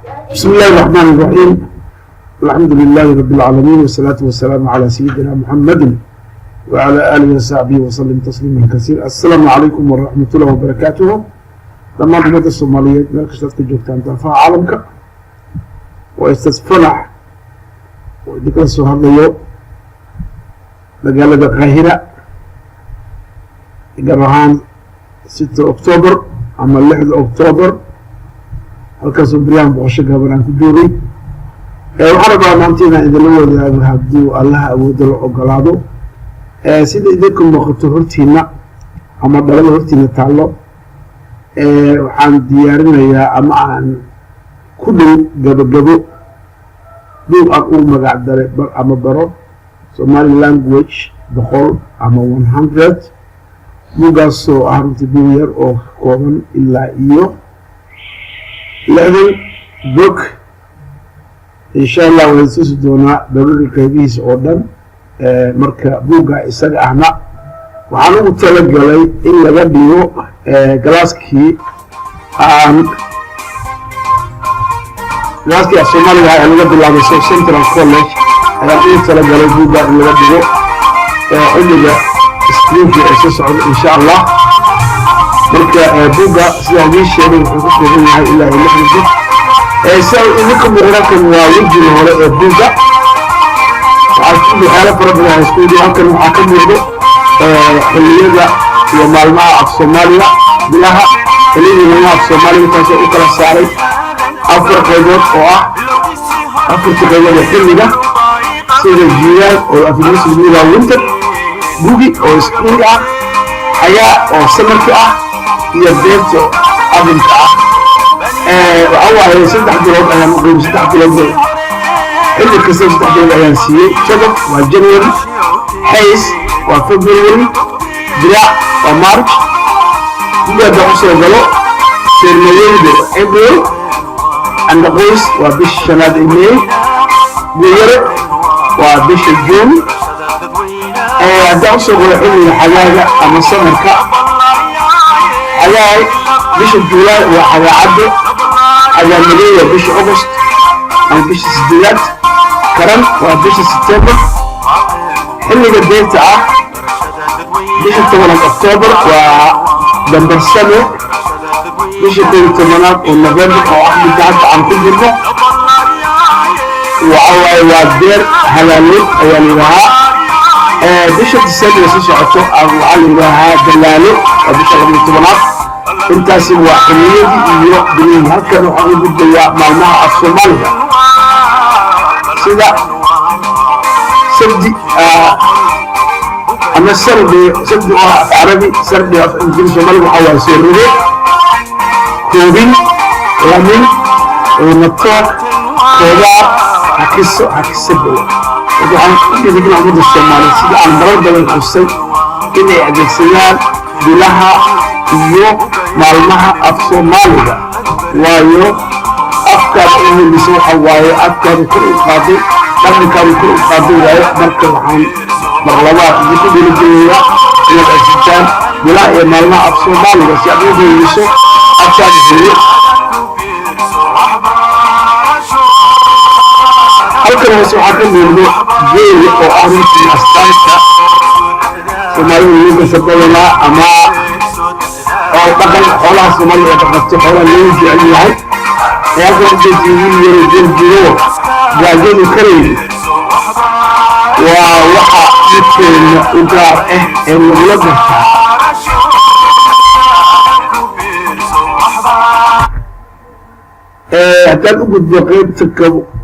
بسم الله الرحمن الرحيم. الحمد لله رب العالمين والصلاة والسلام على سيدنا محمد وعلى آله وصحبه وسلم تسليما كثيرا. السلام عليكم ورحمة الله وبركاته. لما محمد الصومالية مركز جوجتان ترفع عالمك واستفلح وديك السهر اليوم مقالة القاهرة قرهان 6 أكتوبر أما 1 أكتوبر halkaasoo baryahan boqosho gaban aan ku joogay waxaan rabaa maantiina idinla wadaago hadduu allaha awoodda la ogolaado sida idinka muuqato hortiina ama dhalada hortiina taallo waxaan diyaarinayaa ama aan ku dhow gabagabo buug aan u magac daray bar ama baro Somali language 100 ama 100 buugaasoo ah runtii buug yar oo kooban ilaa iyo لكن بوك إن شاء الله ويسوس دونا ضروري كيفيس أردن مركا بوكا إساق أحنا وعنو متلقى لي إلا بديو جلاسكي جلاسكي الصومالي أنا قد الله بسيط سنترال كوليج أنا متلقى لي بوكا إلا بديو إلا سكرينكي أساس إن شاء الله marka buuga sida ay sheegay wuxuu ku sheegay yahay ilaa iyo 6 say idinku muqrakan waa wajin hore ee buuga waxaa ku xala problem isku halkan waxa ka muuqdo xilliyada iyo maalmaha af Soomaaliya bilaha xilliyada af Soomaaliya taasoo u kala saaray afar qaybood oo ah afarta qaybood ee xilliga sida jiilaal oo afghanistan iyo winter buugi oo spring ah ayaa oo samarka ah iyo beerto adanka waxaa saddex bilood ayaan u qeybay saddex bilood xilli kasta saddex bilood ayaan siiyey shadaf waa January hays waa February diraac waa March gudaha u soo galo sirmayeydu April andaqoys waa bisha shanaad ee May guyare waa bisha June hadda u soo galo xilliga xagaaga ama samarka ayaay bisha July waa xagaacada ayaamaleeya bisha August ama bisha Sideedaad karan waa bisha September xilliga deerta ah bisha 10 October waa December sano bisha 10 oo November oo ah midda aan ku jirno waa deer halaalid ayaan ilahaa bisha December soo socoto waxaa la yiraahdaa dalaalo bisha 12 intaasi waa xilliyadii iyo bilihii halkan waxaan u gudbayaa maalmaha af Soomaaliga sida sabti ama sardi oo af Carabi sardi af Ingiriisi Soomaaliga waxaa waa sirriye koobin lamin natook koodaa hakiso waxaan ku dhiirigelin ummadda Soomaaliyeed sida aan marar badan xusay inay adeegsadaan bilaha iyo maalmaha af Soomaaliga waayo afkaad u helayso waxa waaye afkaad ku qaaday dhaqankaad ku qaaday waaye marka waxaan marlabaad ugu dhiirigelinayaa inaad adeegsataan bilaha iyo maalmaha af Soomaaliga si aad u helayso afkaad helayso halkan waxaa ka muuqdo geel oo ah runtii astaanta Soomaaliga lagu sababana ama oo dhaqan xoolaha Soomaaliga dhaqato xoolaha loo jecel yahay halkan dadkii jiro gaajadu kareey waa waxa midkeena u gaar ah ee lagula gartaa haddaad u gudbo qaybta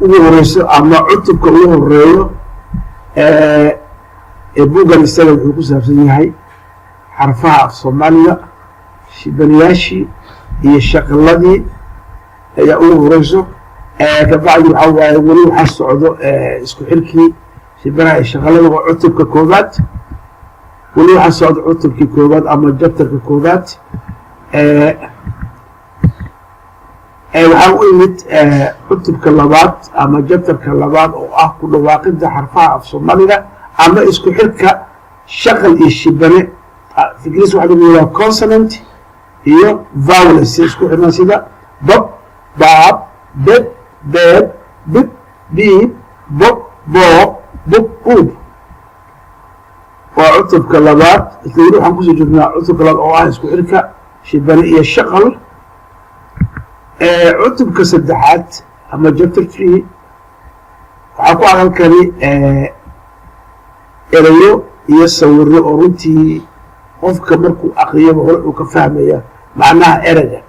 ugu horeyso ama cutubka ugu horeeyo buugan isaga wuxuu ku saabsan yahay xarfaha af Soomaaliga shibanayaashii iyo shaqaladii ayaa ugu horeyso kabacdi waxaa waaye weli waxaa socdo isku xirkii shibanaha iyo shaqalada waa cutubka koobaad weli waxaa socdo cutubkii koobaad ama jabtarka koobaad waxaan u imid cutubka labaad ama jabtarka labaad oo ah ku dhawaaqida xarfaha af Soomaaliga ama isku xirka shaqal iyo shibane fikris waxa lagu yiraahdaa consonant iyo vowels isku xirna sida bab baab bed bed bib biib bob boob bub buub waa cutubka labaad isla waxaan kusoo jirnaa cutubka labaad oo ah isku xirka shibane iyo shaqal cutubka saddexaad ama chapter 3 waxaa ku hadalkani erayo iyo sawiro oo runtii qofka markuu aqriyaba hore uu ka fahmaya macnaha erayga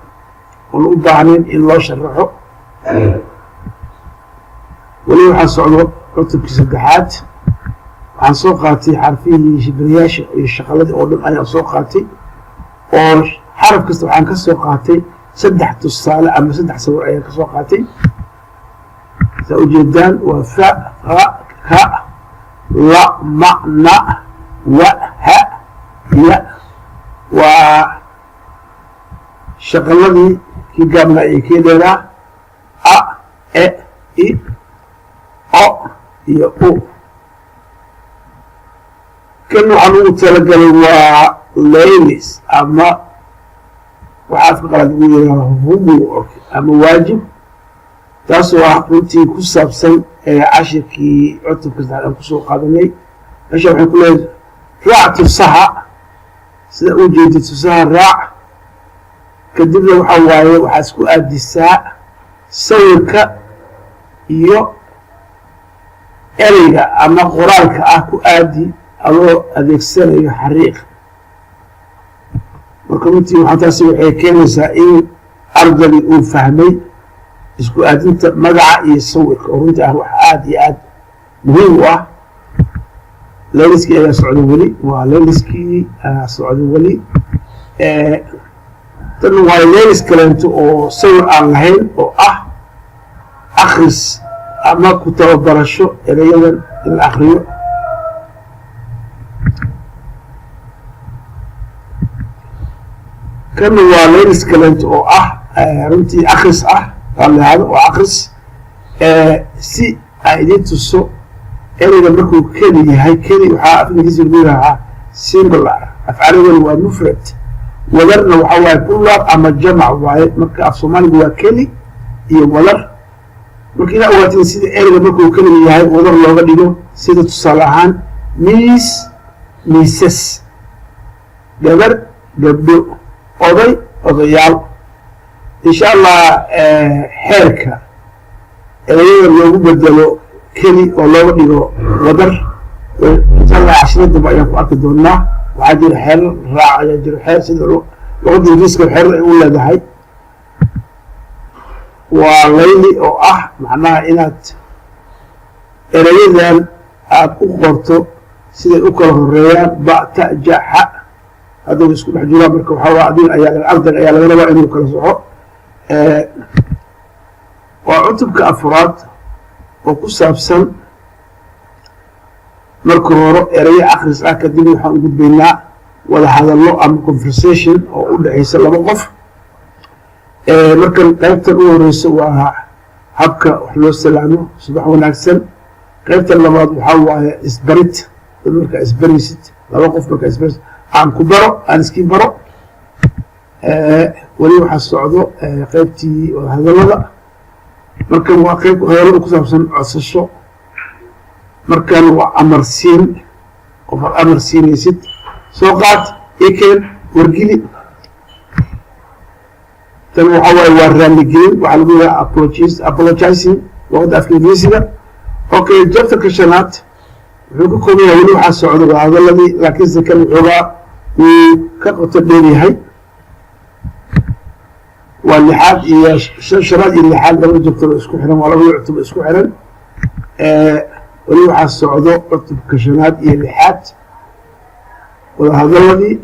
oon u baahnayn in loo sharaxo weli waxaa socdo cutubkii saddexaad waxaan soo qaatay xarfihii shibanayaasha iyo shaqaladii oo dhan ayaan soo qaatay oo xaraf kasta waxaan ka soo qaatay 3 tusaale ama 3 sawir ayaan ka soo qaatay saa ujeedaan waa fa ra ka la ma na wa ha ya waa shaqaladii kii gaabnaa iyo kii dheeraa a e i o iyo u kan waxaan ugu talagalay waa laylis ama waxaa afka qalaad ugu yidhaha homework ama waajib taasoo ah runtii ku saabsan cashirkii cutubka saddexaad aan kusoo qaadanay meesha waxay ku leedahay raac tusaha sida u jeedid tusaha raac kadibna waxaa waaye waxaa isku aadisaa sawirka iyo ereyga ama qoraalka ah ku aadi adoo adeegsanayo xariiq marka runtii waxaa taasi waxay keenaysaa in ardaygi uu fahmay isku aadinta magaca iyo sawirka oo runtii ah wax aad iyo aad muhiim u ah layliskii ayaa socda weli waa layliskii socda weli tan waa laylis kaleento oo sawir aan lahayn oo ah akhris ama ku tababarasho erayadan in la akriyo kana waa laylis kaleento oo ah runtii akhris ah lahaado oo akhris si ay idin tuso ereyga markuu keli yahay keli waxaa af ingiriisi lagu yidhahaa singular afcaalidooda waa mufrad wadarna waxaa waaye plural ama jamac waaye marka af soomaaliga waa keli iyo wadar marka inaa ogaatiin sida ereyga markuu keliga yahay wadar looga dhigo sida tusaale ahaan miis miisas gabar gabdho oday odayaal insha allah xeerka ereyada loogu bedelo keli oo looga dhigo wadar insha allah cashiradaba ayaan ku arki doonaa waxaa jira xeer raac ayaa jira xeer sida luqadda ingiriiska xeer ay u leedahay waa layli oo ah macnaha inaad erayadan aad u qorto siday u kala horeeyaan ba ta ja xa haddaba isku dhex jiraan marka waxaa waa adin ayaa arday ayaa laga rabaa inuu kala soco waa cutubka afraad oo ku saabsan marka hore erayo akhris ah kadib waxaan u gudbaynaa wada hadallo ama conversation oo u dhexaysa laba qof markan qaybtan u horeyso waa habka wax loo salaamo subax wanaagsan qaybtan labaad waxaa waaye isbarid dad markaa isbaraysid laba qof markaa isbaraysid aan ku baro aan iskii baro weli waxaa socdo qaybtii wada hadallada markan waa qayb hadallada ku saabsan codsasho markan waa amarsiin qof aad amar siinaysid soo qaad ikeen wargeli tan waxaa waaye waa raaligelin waxaa lagu yidhaha apologizing luqadda afka ingiriisiga okay jabtarka shanaad wuxuu ka kooban yahay weli waxaa socda waa hadaladii laakiinse kan waxoogaa wuu ka qoto dheer yahay waa lixaad iyo shanaad iyo lixaad laba jabtar oo isku xiran waa labada cutub isku xiran weli waxaa socdo cutubka shanaad iyo lixaad wada hadaladii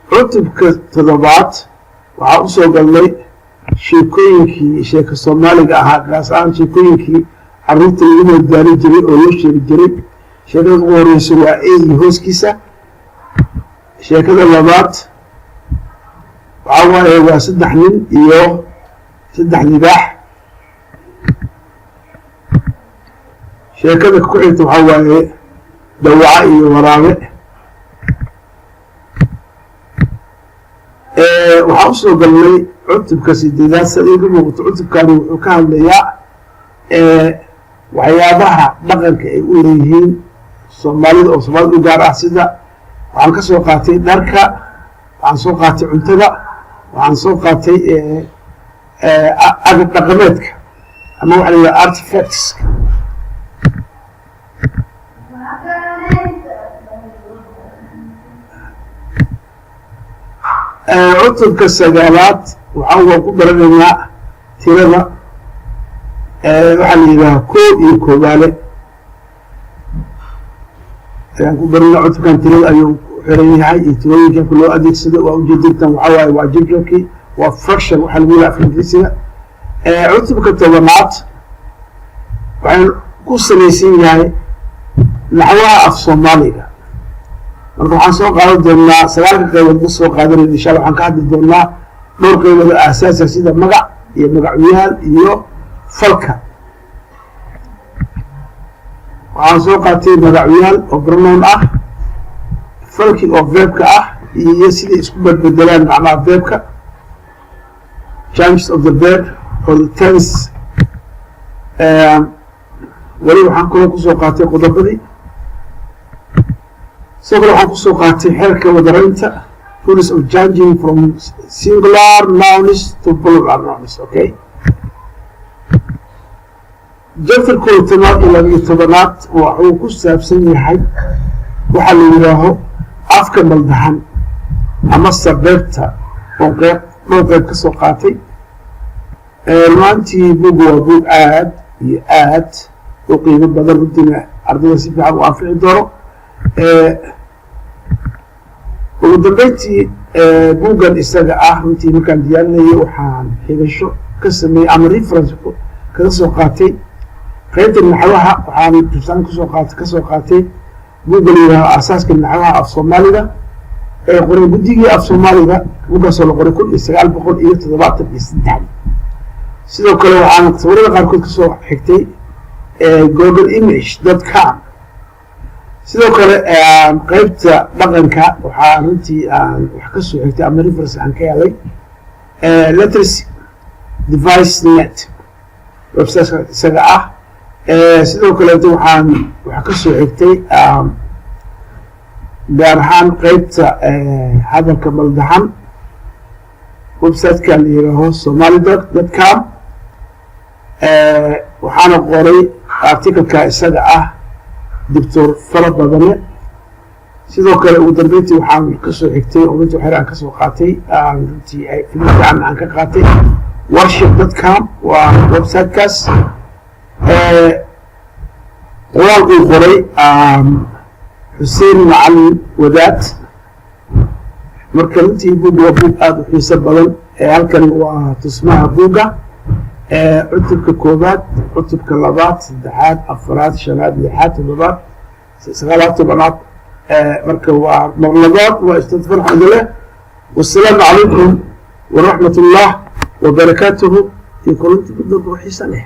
cutubka toddobaad waxaa usoo galnay sheekooyinkii sheeko soomaaliga ahaa gaas ahaan sheekooyinkii caruurta lagu madaalin jiray oo loo sheegi jiray sheekada ugu horeysa waa e iyo hooskiisa sheekada labaad waxaa waaye waa 3 nin iyo 3 libaax sheekada ku xigta waxaa waaye dawaca iyo waraabe waxaa usoo galnay cutubka sideedaad sida iga muuqato cutubkani wuxuu ka hadlayaa waxyaabaha dhaqanka ay u leeyihiin soomaalida oo soomaalida u gaar ah sida waxaan ka soo qaatay dharka waxaan soo qaatay cuntada waxaan soo qaatay agab dhaqameedka ama waxa la yidhaha artifacts cutubka sagaalaad waxaan ku baranaynaa tirada waxaa la yidhaha koo iyo koobaale ayaan ku baranaa cutubkan tirada ayuu xiran yahay iyo tirooyinka loo adeegsado waa ujeedintan waxaa waaye waa jimjirkii waa fraction waxaa lagu yidhaha afingirisiga cutubka tobanaad waxaan ku salaysan yahay naxwaha af soomaaliga marka waxaan soo qaadan doonaa sagaalka qaybood ka soo qaadanayna insha allah waxaan ka hadli doonaa dhowr qaybood oo aasaasiga sida magac iyo magacyaal iyo falka waxaan soo qaatay magacyaal oo pronoun ah falki oo verbka ah iyo siday isku bedbedelaan macnaha verbka changes of the verb or the tense weli waxaan kaloo kusoo qaatay qodobadii sidoo kale waxaan kusoo qaatay xeerka wadaraynta rules of changing from singular nouns to plural nouns okay jafirkooda tobnaad iyo labiyo tobanaad waxuu ku saabsan yahay waxaa la yidhaaho afka maldahan ama sabeebta oo dhowr qayb ka soo qaatay runaantii buga waa bug aad iyo aad u qiimo badan runtiina ardayda si fiican u anfici doono ugu dambeyntii buuggan isaga ah runtii markaan diyaarinayay waxaan xigasho ka sameeyey ama reference kaga soo qaatay qaybta naxwaha waxaan rifsaan kasoo qaatay buugga la yidhaaho aasaaska naxwaha af soomaaliga qoray guddigii af soomaaliga buuggaasoo la qoray 1973 sidoo kale waxaan sawirada qaarkood kasoo xigtay google.image.com sidoo kale qaybta dhaqanka waxaa runtii aan wax ka soo xigtay ama reference aan ka helay literacy device net website isaga ah sidoo kaleeto waxaan wax ka soo xigtay gaar ahaan qaybta hadalka maldahan websiteka la yidhaaho somali.com waxaana qoray articleka isaga ah doctor fara badane sidoo kale ugu dambeyntii waxaan kasoo xigtay oo runtii waxyar aan kasoo qaatay runtii filim fiican aan ka qaatay worship.com waa websitekaas qoraal uu qoray xuseen macalin wadaad marka runtii buugga waa buug aada u xiiso badan halkan waa tusmaha buugga cutubka koobaad cutubka labaad saddexaad afaraad shanaad lixaad toddobaad sagaalaad tobanaad marka waa marlabaad waa ustaad farxan leh wassalaamu calaykum waraxmat ullah wabarakaatuhu iyo kulanti ku dambe oo xiiso leh